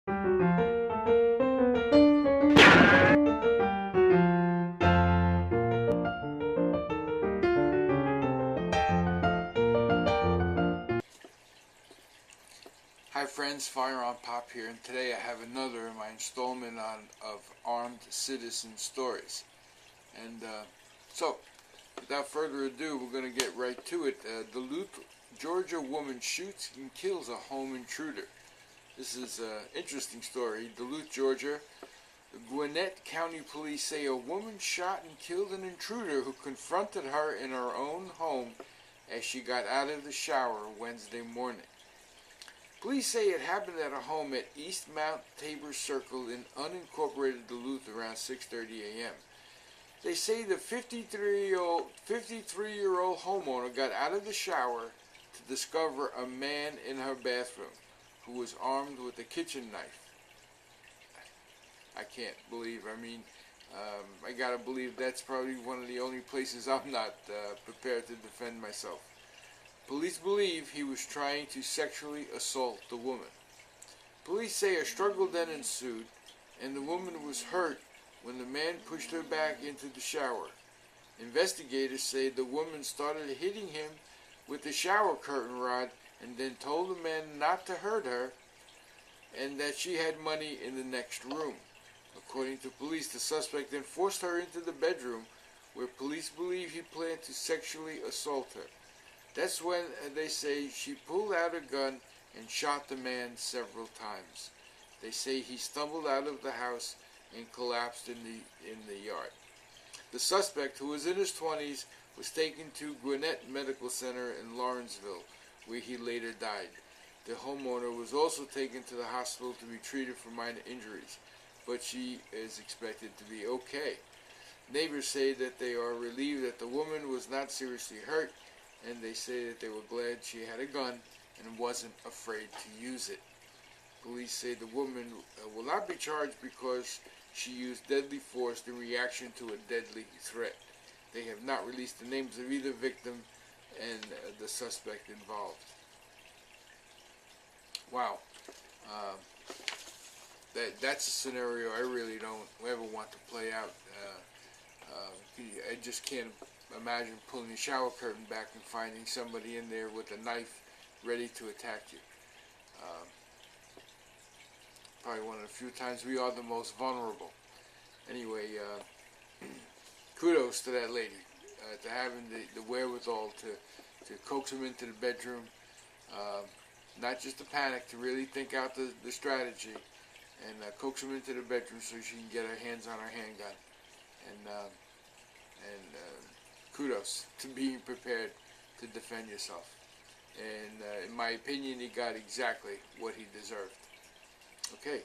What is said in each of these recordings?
Hi friends, FirearmPop here, and today I have another in my installment of Armed Citizen Stories. And so, without further ado, we're going to get right to it. Duluth, Georgia woman shoots and kills a home intruder. This is an interesting story. Duluth, Georgia. Gwinnett County Police say a woman shot and killed an intruder who confronted her in her own home as she got out of the shower Wednesday morning. Police say it happened at a home at East Mount Tabor Circle in unincorporated Duluth around 6:30 a.m. They say the 53-year-old homeowner got out of the shower to discover a man in her bathroom who was armed with a kitchen knife. I can't believe, I gotta believe that's probably one of the only places I'm not prepared to defend myself. Police believe he was trying to sexually assault the woman. Police say a struggle then ensued, and the woman was hurt when the man pushed her back into the shower. Investigators say the woman started hitting him with the shower curtain rod and then told the man not to hurt her and that she had money in the next room. According to police, the suspect then forced her into the bedroom where police believe he planned to sexually assault her. That's when they say she pulled out a gun and shot the man several times. They say he stumbled out of the house and collapsed in the yard. The suspect, who was in his 20s, was taken to Gwinnett Medical Center in Lawrenceville, where he later died. The homeowner was also taken to the hospital to be treated for minor injuries, but she is expected to be okay. Neighbors say that they are relieved that the woman was not seriously hurt, and they say that they were glad she had a gun and wasn't afraid to use it. Police say the woman will not be charged because she used deadly force in reaction to a deadly threat. They have not released the names of either victim and the suspect involved. Wow. That's a scenario I really don't ever want to play out. I just can't imagine pulling the shower curtain back and finding somebody in there with a knife ready to attack you. Probably one of the few times we are the most vulnerable. Anyway, kudos to that lady, to having the wherewithal to coax him into the bedroom, not just to panic, to really think out the strategy, and coax him into the bedroom so she can get her hands on her handgun. And kudos to being prepared to defend yourself. And in my opinion, he got exactly what he deserved. Okay,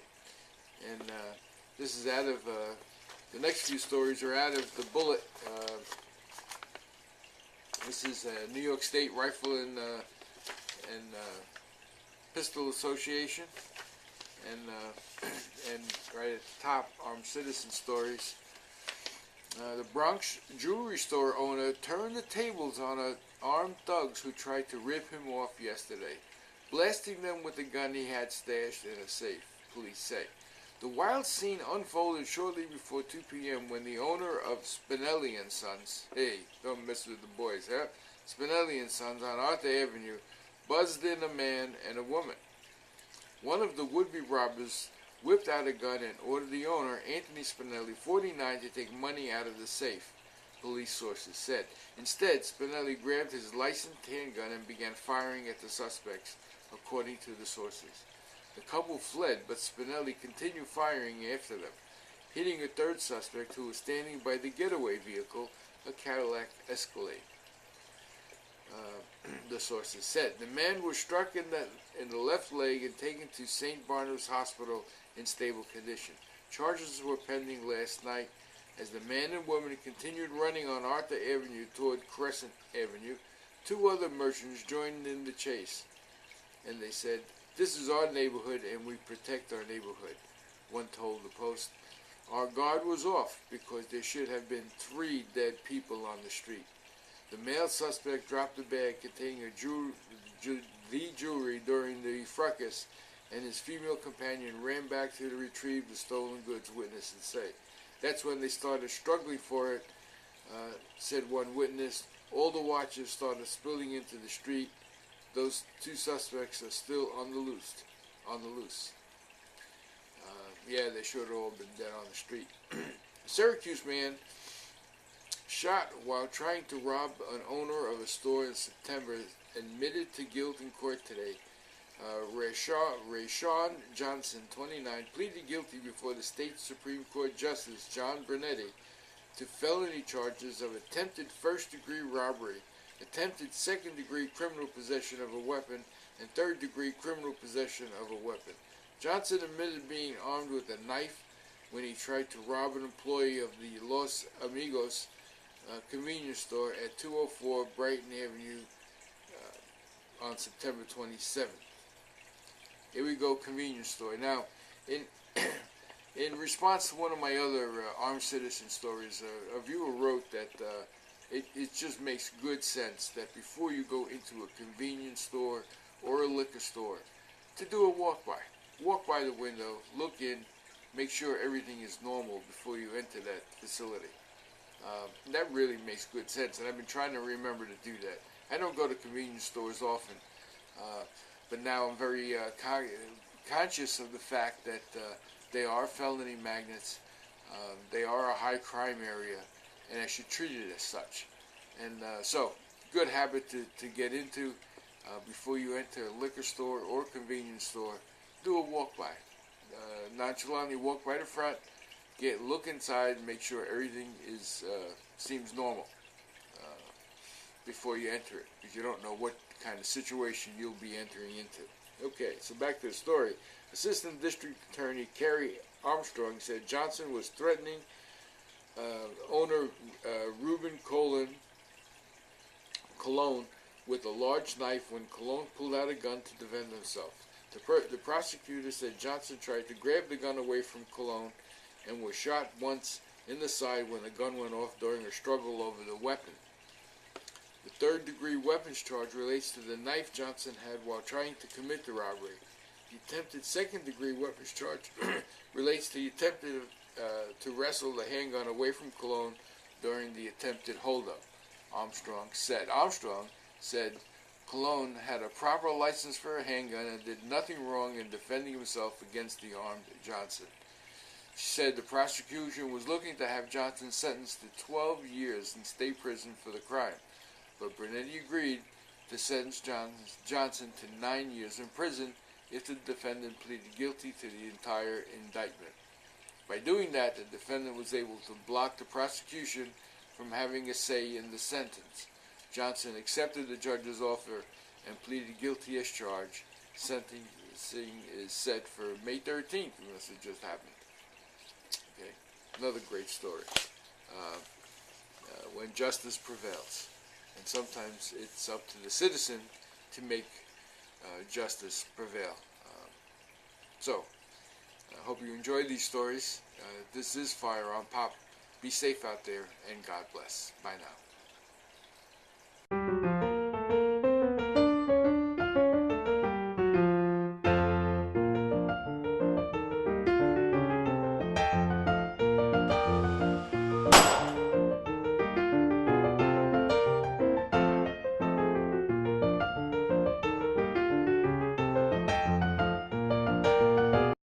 and this is out of the next few stories are out of the Bullet. This is New York State Rifle and Pistol Association, and right at the top, Armed Citizen Stories. The Bronx jewelry store owner turned the tables on armed thugs who tried to rip him off yesterday, blasting them with a gun he had stashed in a safe, police say. The wild scene unfolded shortly before 2 p.m. when the owner of Spinelli & Sons, hey, don't mess with the boys, huh? Spinelli & Sons on Arthur Avenue buzzed in a man and a woman. One of the would-be robbers whipped out a gun and ordered the owner, Anthony Spinelli, 49, to take money out of the safe, police sources said. Instead, Spinelli grabbed his licensed handgun and began firing at the suspects, according to the sources. The couple fled, but Spinelli continued firing after them, hitting a third suspect who was standing by the getaway vehicle, a Cadillac Escalade. The sources said the man was struck in the left leg and taken to St. Barnabas Hospital in stable condition. Charges were pending last night as the man and woman continued running on Arthur Avenue toward Crescent Avenue. 2 other merchants joined in the chase, and they said, "This is our neighborhood and we protect our neighborhood," one told the Post. "Our guard was off because there should have been 3 dead people on the street." The male suspect dropped a bag containing the jewelry during the fracas and his female companion ran back to retrieve the stolen goods, witnesses say. That's when they started struggling for it, said one witness. All the watches started spilling into the street. Those two suspects are still on the loose. Yeah, they should have all been dead on the street. A Syracuse man shot while trying to rob an owner of a store in September admitted to guilt in court today. Rayshawn Johnson, 29, pleaded guilty before the state Supreme Court Justice John Brunetti to felony charges of attempted first-degree robbery, attempted second-degree criminal possession of a weapon, and third-degree criminal possession of a weapon. Johnson admitted being armed with a knife when he tried to rob an employee of the Los Amigos convenience store at 204 Brighton Avenue on September 27th. Here we go, convenience store. Now, in response to one of my other armed citizen stories, a viewer wrote that it just makes good sense that before you go into a convenience store or a liquor store, to do a walk-by. Walk by the window, look in, make sure everything is normal before you enter that facility. That really makes good sense, and I've been trying to remember to do that. I don't go to convenience stores often, but now I'm very conscious of the fact that they are felony magnets, they are a high crime area, and I should treat it as such. And so, good habit to get into before you enter a liquor store or convenience store. Do a walk-by. Nonchalantly walk by the front, look inside, and make sure everything seems normal before you enter it, because you don't know what kind of situation you'll be entering into. Okay, so back to the story. Assistant District Attorney Carrie Armstrong said Johnson was threatening owner Ruben Colon with a large knife when Colon pulled out a gun to defend himself. The prosecutor said Johnson tried to grab the gun away from Colon and was shot once in the side when the gun went off during a struggle over the weapon. The third-degree weapons charge relates to the knife Johnson had while trying to commit the robbery. The attempted second-degree weapons charge relates to the attempted to wrestle the handgun away from Colon during the attempted holdup, Armstrong said. Armstrong said Colon had a proper license for a handgun and did nothing wrong in defending himself against the armed Johnson. She said the prosecution was looking to have Johnson sentenced to 12 years in state prison for the crime, but Brunetti agreed to sentence Johnson to 9 years in prison if the defendant pleaded guilty to the entire indictment. By doing that, the defendant was able to block the prosecution from having a say in the sentence. Johnson accepted the judge's offer and pleaded guilty as charged. Sentencing is set for May 13th, unless it just happened. Okay, another great story. When justice prevails. And sometimes it's up to the citizen to make justice prevail. So, I hope you enjoyed these stories. This is FirearmPop. Be safe out there, and God bless. Bye now.